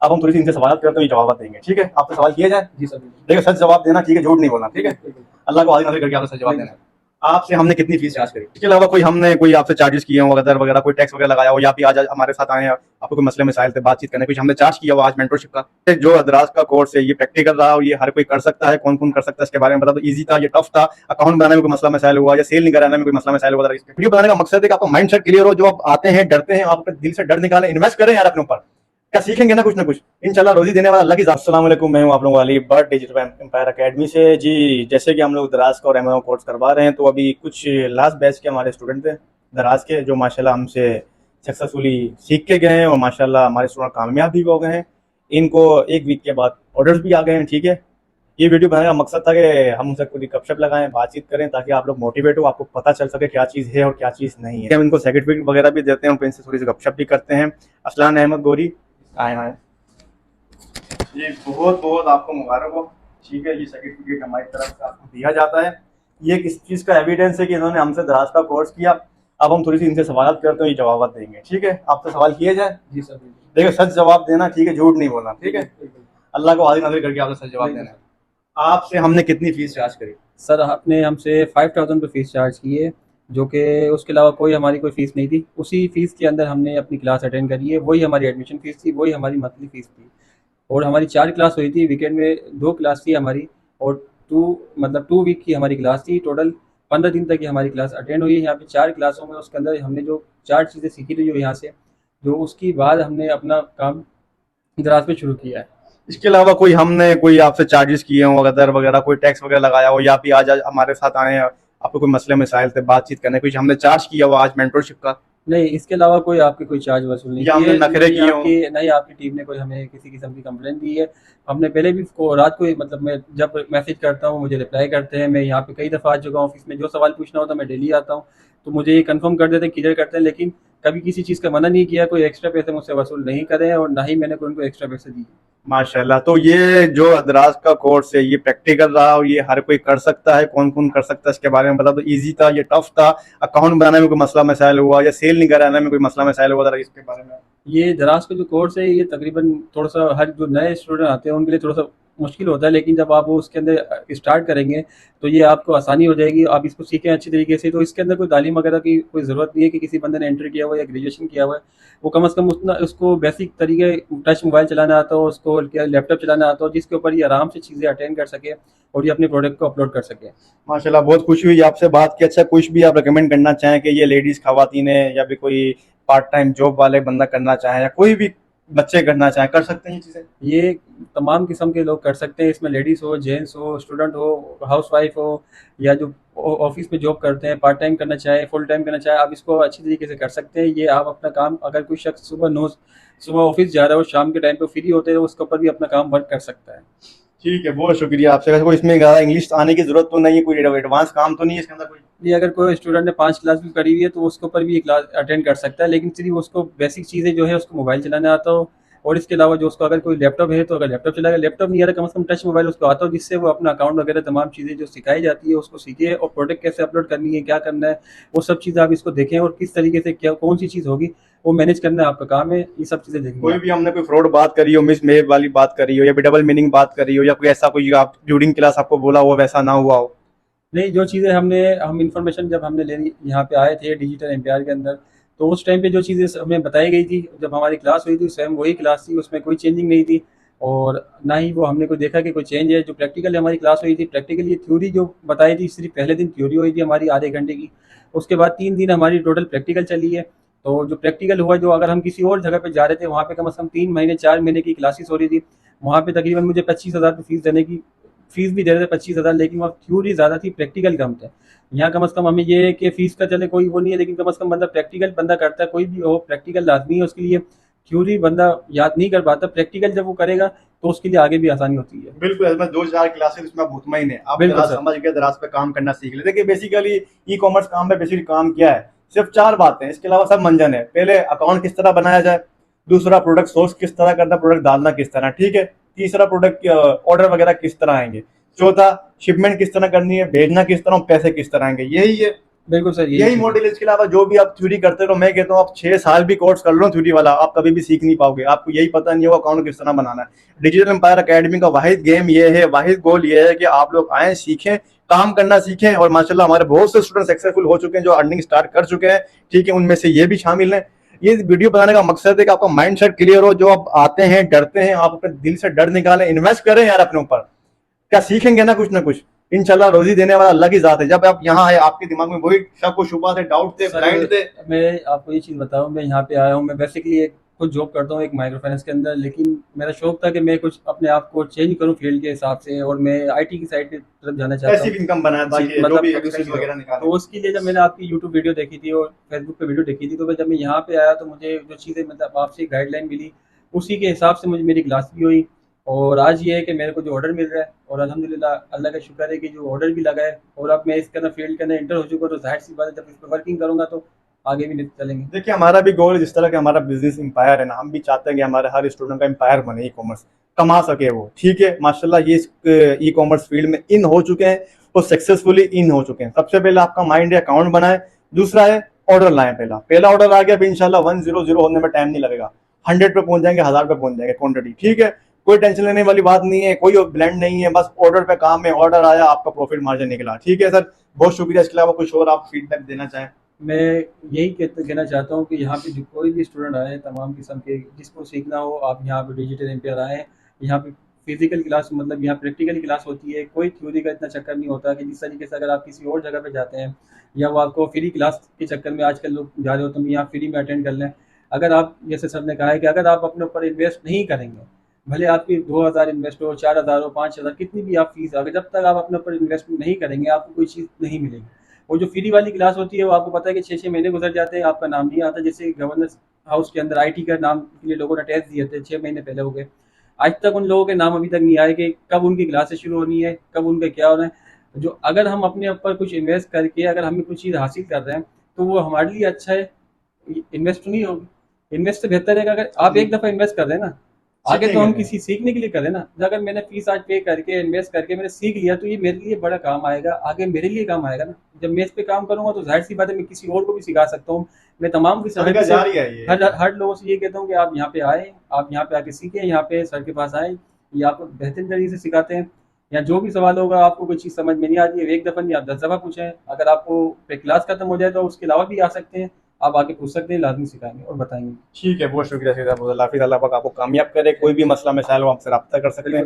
अब हम थोड़ी सी इनसे सवाल करते हैं, जवाब देंगे, ठीक है? आपसे सवाल किए जाए? जी सर। देखो सच जवाब देना, ठीक है? झूठ नहीं बोलना, ठीक है? अल्लाह को हाजिर नाज़िर करके आपसे सच जवाब देना है। आपसे हमने कितनी फीस चार्ज करी? इसके अलावा कोई आपसे चार्जेस किए हो वगैरह वगैरह, कोई टैक्स वगैरह लगाया हो, या फिर आज हमारे साथ आए हैं आपको कोई मसले मसाइल पे बातचीत करने, कुछ हमने चार्ज किया हो आज मेंटरशिप का? जो अदराज का कोर्स है ये प्रैक्टिकल रहा और ये हर कोई कर सकता है, कौन कौन कर सकता है इसके बारे में बता दो। ईजी था, ये टफ था, अकाउंट बनाने में कोई मसला मसाइल हुआ या सेल नहीं कराने में कोई मसला मसाइल हुआ? वीडियो बनाने का मकसद है कि आपका माइंड सेट क्लियर हो, जो आप आते हैं डरते हैं, आप अपने दिल से डर निकालें, इन्वेस्ट करें यार अपने ऊपर, क्या सीखेंगे ना कुछ इंशाल्लाह, रोजी देने वाला अल्लाह की ज़ात। अस्सलाम वालेकुम, मैं हूं आप लोगों वाली बर्ड डिजिटल एम्पायर एकेडमी से। जी, जैसे कि हम लोग दराज का और एमओ कोर्स करवा रहे हैं, तो अभी कुछ लास्ट बैच के हमारे स्टूडेंट थे दराज के, जो माशाल्लाह हमसे सक्सेसफुली सीख के गए हैं और माशाल्लाह हमारे स्टूडेंट कामयाब भी हो गए हैं। इनको एक वीक के बाद ऑर्डर्स भी आ गए हैं, ठीक है? ये वीडियो बनाने का मकसद था कि हम उनसे पूरी गपशप लगाएं, बातचीत करें, ताकि आप लोग मोटिवेट हो, आपको पता चल सके क्या चीज़ है और क्या चीज़ नहीं है। हम इनको सर्टिफिकेट वगैरह भी देते हैं, इनसे थोड़ी सी गपशप भी करते हैं। असलान अहमद गोरी आए हैं जी, बहुत बहुत आपको मुबारक हो, ठीक है? ये सर्टिफिकेट हमारी तरफ से आपको दिया जाता है। ये किस चीज़ का एविडेंस है कि इन्होंने हमसे दराज का कोर्स किया। अब हम थोड़ी सी इनसे सवाल करते हैं, ये जवाब देंगे, ठीक है? आपसे सवाल किए जाए? जी सर। देखो सच जवाब देना, ठीक है? झूठ नहीं बोलना, ठीक है? अल्लाह को हाजिर नाज़िर करके आपसे सच जवाब देना है। आपसे हमने कितनी फीस चार्ज करी? सर आपने हमसे 5000 रुपये फ़ीस चार्ज की है, जो कि उसके अलावा हमारी कोई फ़ीस नहीं थी। उसी फ़ीस के अंदर हमने अपनी क्लास अटेंड करी है, वही हमारी एडमिशन फ़ीस थी, वही हमारी मंथली फ़ीस थी। और हमारी 4 क्लास हुई थी, वीकेंड में 2 क्लास थी हमारी, और 2 वीक की हमारी क्लास थी। टोटल 15 दिन तक की हमारी क्लास अटेंड हुई है। यहाँ पे 4 क्लासों में उसके अंदर हमने जो 4 चीज़ें सीखी थी जो यहाँ से, जो उसके बाद हमने अपना काम दराज पे शुरू किया है। इसके अलावा कोई आपसे चार्जेस किए हो वगैरह वगैरह, कोई टैक्स वगैरह लगाया हो, या फिर आज हमारे साथ आए हैं आपको कोई मसले मसाइल पे बातचीत करने, कुछ हमने चार्ज किया हो आज मेंटरशिप का? नहीं, इसके अलावा आपकी कोई चार्ज वसूल नहीं या की हमने है। नखरे किए हो? नहीं आपकी टीम ने कोई हमें किसी किस्म की कंप्लेंट दी है। हमने पहले भी रात को मतलब मैं जब मैसेज करता हूँ मुझे रिप्लाई करते हैं। मैं यहाँ पे कई दफ़ा आ चुका हूँ, ऑफिस में जो सवाल पूछना होता है मैं डेली आता हूँ, तो मुझे ये कंफर्म कर देते हैं, क्लियर करते हैं, लेकिन कभी किसी चीज़ का मना नहीं किया, कोई एक्स्ट्रा पैसे मुझसे वसूल नहीं करे और ना ही मैंने कोई उनको एक्स्ट्रा पैसे दिए। माशाल्लाह। तो ये जो अदराज का कोर्स है ये प्रैक्टिकल रहा और ये हर कोई कर सकता है, कौन कौन कर सकता है इसके बारे में बता दो। इजी था, ये टफ था, अकाउंट बनाने में कोई मसला मसाइल हुआ या सेल नहीं कराने में कोई मसला मसाइल हुआ, जरा इसके बारे में? ये दराज का जो कोर्स है ये तकरीबन थोड़ा सा हर जो नए स्टूडेंट आते हैं उनके लिए थोड़ा सा मुश्किल होता है, लेकिन जब आप वो उसके अंदर स्टार्ट करेंगे तो ये आपको आसानी हो जाएगी। आप इसको सीखें अच्छी तरीके से, तो इसके अंदर कोई तालीम वगैरह की कोई ज़रूरत नहीं है कि किसी बंदे ने एंटर किया हुआ है या ग्रेजुएशन किया हुआ है। वो कम अज़ कम उतना उसको बेसिक तरीके टच मोबाइल चलाना आता हो, उसको लैपटॉप चलाना आता हो, जिसके ऊपर ये आराम से चीज़ें अटेंड कर सके और ये अपने प्रोडक्ट को अपलोड कर सके। माशाल्लाह, बहुत खुशी हुई आपसे बात की। अच्छा, कुछ भी आप रिकमेंड करना चाहें कि ये लेडीज खवातीन है या भी कोई पार्ट टाइम जॉब वाले बंदा करना चाहे या कोई भी बच्चे करना चाहे, कर सकते हैं ये चीजें? ये तमाम किस्म के लोग कर सकते हैं। इसमें लेडीज़ हो, जेंट्स हो, स्टूडेंट हो, हाउसवाइफ हो, या जो ऑफिस में जॉब करते हैं, पार्ट टाइम करना चाहे, फुल टाइम करना चाहे, आप इसको अच्छी तरीके से कर सकते हैं। ये आप अपना काम, अगर कोई शख्स सुबह ऑफिस जा रहा हो, शाम के टाइम पे फ्री होते हैं, उसके ऊपर भी अपना काम वर्क कर सकता है। ठीक है, बहुत शुक्रिया आपसे। वैसे कोई इसमें ज़्यादा इंग्लिश आने की जरूरत तो नहीं है, कोई एडवांस काम तो नहीं है इसके अंदर कोई? ये अगर कोई स्टूडेंट ने 5 क्लास भी करी हुई है तो उसके ऊपर भी ये क्लास अटेंड कर सकता है, लेकिन सिर्फ उसको बेसिक चीज़ें जो है उसको मोबाइल चलाना आता हो, और इसके अलावा जो उसको अगर कोई लैपटॉप है तो अगर लैपटॉप चलाएगा, लैपटॉप नहीं आता कम से कम टच मोबाइल उसको आता हो, जिससे वो अपना अकाउंट वगैरह तमाम चीज़ें जो सिखाई जाती है उसको सीखे, और प्रोडक्ट कैसे अपलोड करनी है, क्या करना है, वो सब चीज़ें आप इसको देखें, और किस तरीके से क्या कौन सी चीज़ होगी वो मैनेज करना आपका काम है। ये सब चीज़ें देखेंगे कोई आप। भी हमने कोई फ्रॉड बात करी हो, मिस मेहब वाली बात करी हो, या फिर डबल मीनिंग बात करी हो, या कोई ऐसा कोई आप ड्यूरिंग क्लास आपको बोला हो वैसा ना हुआ हो? नहीं, जो चीज़ें हम इंफॉर्मेशन जब हमने लेनी यहाँ पे आए थे डिजिटल एम्पायर के अंदर, तो उस टाइम पे जो चीज़ें हमें बताई गई थी, जब हमारी क्लास हुई थी स्वयं वही क्लास थी, उसमें कोई चेंजिंग नहीं थी, और ना ही वो हमने कोई देखा कि कोई चेंज है। जो प्रैक्टिकल हमारी क्लास हुई थी, प्रैक्टिकल ये थ्योरी जो बताई थी, सिर्फ पहले दिन थ्योरी हुई थी हमारी आधे घंटे की, उसके बाद 3 दिन हमारी टोटल प्रैक्टिकल चली है। तो जो प्रैक्टिकल हुआ, जो अगर हम किसी और जगह पे जा रहे थे वहाँ पे कम से कम 3 महीने 4 महीने की क्लासेस हो रही थी, वहाँ पे तकरीबन मुझे 25,000 फीस देने की, फीस भी दे रहे थे 25,000, लेकिन वहाँ थ्योरी ज़्यादा थी, प्रैक्टिकल कम थे। यहाँ कम से कम हमें ये है कि फीस का चले कोई वो नहीं है, लेकिन कम से कम बंदा प्रैक्टिकल बंदा करता है, कोई भी हो प्रैक्टिकल लाजमी है उसके लिए। थ्योरी बंदा याद नहीं कर पाता, प्रैक्टिकल जब वो करेगा तो उसके लिए आगे भी आसानी होती है। बिल्कुल, इसमें 2-4 क्लासेस इसमें आप मुतमईन है, आप बिल्कुल दराज सर। समझ गए, दराज पे काम करना सीख ले। देखिए बेसिकली ई कॉमर्स काम में बेसिकली काम क्या है? सिर्फ 4 बातें, इसके अलावा सब मंजन है। पहले अकाउंट किस तरह बनाया जाए, दूसरा प्रोडक्ट सोर्स किस तरह करना, प्रोडक्ट डालना किस तरह, ठीक है? तीसरा प्रोडक्ट ऑर्डर वगैरह किस तरह आएंगे, चौथा शिपमेंट किस तरह करनी है, भेजना किस तरह, पैसे किस तरह आएंगे, यही है। बिल्कुल सर, यही चीज़ है। मॉडल। इसके अलावा जो भी आप थ्योरी करते रहो, मैं कहता हूँ आप 6 साल भी कोर्स कर लो थ्योरी वाला, आप कभी भी सीख नहीं पाओगे। आपको यही पता नहीं होगा अकाउंट किस तरह बनाना है। डिजिटल एम्पायर अकेडमी का वाहिद गेम ये है, वाहिद गोल ये है कि आप लोग आए, सीखें, काम करना सीखें। और माशाल्लाह हमारे बहुत से स्टूडेंट सक्सेसफुल हो चुके हैं, जो अर्निंग स्टार्ट कर चुके हैं, ठीक है, उनमें से ये भी शामिल हैं। ये वीडियो बनाने का मकसद है कि आपका माइंड सेट क्लियर हो। जो आप आते हैं डरते हैं, आप अपने दिल से डर निकालें, इन्वेस्ट करें यार अपने ऊपर। क्या सीखेंगे ना कुछ। इंशाल्लाह रोजी देने वाला अल्लाह की जात है। जब आप यहाँ आए, आपके दिमाग में वही शक व शुबा थे, डाउट थे, सर, ब्लाइंड थे। मैं आपको ये चीज़ बताऊँ, मैं यहाँ पे आया हूँ, मैं बेसिकली एक खुद जॉब करता हूँ एक माइक्रो फाइनेंस के अंदर, लेकिन मेरा शौक था कि मैं कुछ अपने आप को चेंज करूँ फील्ड के हिसाब से, और मैं आईटी की साइड की तरफ जाना चाहता हूँ। पैसिव इनकम बनाए जी, ताकि जो मतलब भी प्रोड्यूसिंग एक्सपेंस की वगैरह तरफ। निकालें। तो उसके लिए जब मैंने आपकी यूट्यूब वीडियो देखी थी और फेसबुक पे वीडियो देखी थी, तो मैं जब मैं यहाँ पे आया तो मुझे जो चीज़ें मतलब आपसे गाइडलाइन मिली, उसी के हिसाब से मुझे मेरी क्लास भी हुई। और आज ये है कि मेरे को जो ऑर्डर मिल रहा है, और अल्हम्दुलिल्लाह अल्लाह का शुक्र है कि जो ऑर्डर भी लगा है, और अब मैं इसके अंदर फील्ड के अंदर एंटर हो चुका हूँ, तो जाहिर सी बात है जब इस पर वर्किंग करूँगा तो आगे भी निकल चलेंगे। देखिए हमारा भी गोल, जिस तरह का हमारा बिजनेस एम्पायर है ना, हम भी चाहते हैं कि हमारे हर स्टूडेंट का एम्पायर बने, ई कॉमर्स कमा सके वो, ठीक है। माशाल्लाह ये ई कॉमर्स फील्ड में इन हो चुके हैं, वो सक्सेसफुली इन हो चुके हैं। सबसे पहले आपका माइंड है अकाउंट बनाए, दूसरा है ऑर्डर लाएं। पहला ऑर्डर आ गया, इंशाल्लाह 100 होने में टाइम नहीं लगेगा, 100 पे पहुंच जाएंगे, 1000 पे पहुंच जाएंगे क्वांटिटी, ठीक है। कोई टेंशन लेने वाली बात नहीं है, कोई ब्लेंड नहीं है, बस ऑर्डर पे काम है, ऑर्डर आया, आपका प्रॉफिट मार्जिन निकला, ठीक है सर। बहुत शुक्रिया। इसके अलावा कुछ और आप फीडबैक देना चाहें? मैं यही कहना चाहता हूँ कि यहाँ पे जो कोई भी स्टूडेंट आए तमाम किस्म के, जिसको सीखना हो, आप यहाँ पे डिजिटल एम्पायर आए। यहाँ पे फिजिकल क्लास मतलब यहाँ प्रैक्टिकल क्लास होती है, कोई थ्योरी का इतना चक्कर नहीं होता कि जिस तरीके से अगर आप किसी और जगह पे जाते हैं, या वो आपको फ्री क्लास के चक्कर में आजकल लोग जा रहे हो, तुम यहाँ फ्री में अटेंड कर लें। अगर आप, जैसे सर ने कहा है कि अगर आप अपने ऊपर इन्वेस्ट नहीं करेंगे, भले आपकी 2000 इन्वेस्ट हो, 4000 हो, 5000, कितनी भी आप फीस, अगर जब तक आप अपने ऊपर इन्वेस्टमेंट नहीं करेंगे, आपको कोई चीज़ नहीं मिलेगी। वो जो फ्री वाली क्लास होती है, वो आपको पता है कि 6-6 महीने गुजर जाते हैं, आपका नाम नहीं आता। जैसे गवर्नेंस हाउस के अंदर आईटी का नाम के लिए लोगों ने टेस्ट दिए थे, 6 महीने पहले हो गए। आज तक उन लोगों के नाम अभी तक नहीं आए कि कब उनकी क्लासेस शुरू होनी है, कब उनका क्या होना है। जो अगर हम अपने ऊपर कुछ इन्वेस्ट करके अगर हमें कुछ चीज़ हासिल कर रहे हैं, तो वो हमारे लिए अच्छा है। इन्वेस्ट नहीं होगी, इन्वेस्ट से बेहतर है कि अगर आप एक दफ़ा इन्वेस्ट कर रहे हैं ना, आगे तो सीखेंगे हम नहीं। किसी सीखने के लिए करें ना। अगर मैंने फीस आज पे करके इन्वेस्ट करके मैंने सीख लिया, तो ये मेरे लिए बड़ा काम आएगा, आगे मेरे लिए काम आएगा ना। जब मैं इस पे काम करूंगा तो जाहिर सी बात है मैं किसी और को भी सिखा सकता हूँ। मैं तमाम की सदका सहमति से जारी है ये। हर हर लोगों से ये कहता हूँ कि आप यहाँ पे आए, आप यहाँ पे आके सीखें, यहाँ पे सर के पास आए, ये आपको बेहतरीन तरीके से सिखाते हैं। या जो भी सवाल होगा, आपको कोई चीज़ समझ में नहीं आ रही है, एक दफ़ा नहीं आप 10 दफ़ा पूछें। अगर आपको क्लास खत्म हो जाए तो उसके अलावा भी आ सकते हैं, आप आके पूछ सकते हैं, लाजमी सिखाएंगे और बताएंगे। ठीक है, बहुत शुक्रिया। अल्लाह हाफिज़, अल्लाह पाक आपको कामयाब करे। कोई भी मसला मसाइल हो आपसे रब्ता कर सकते हैं।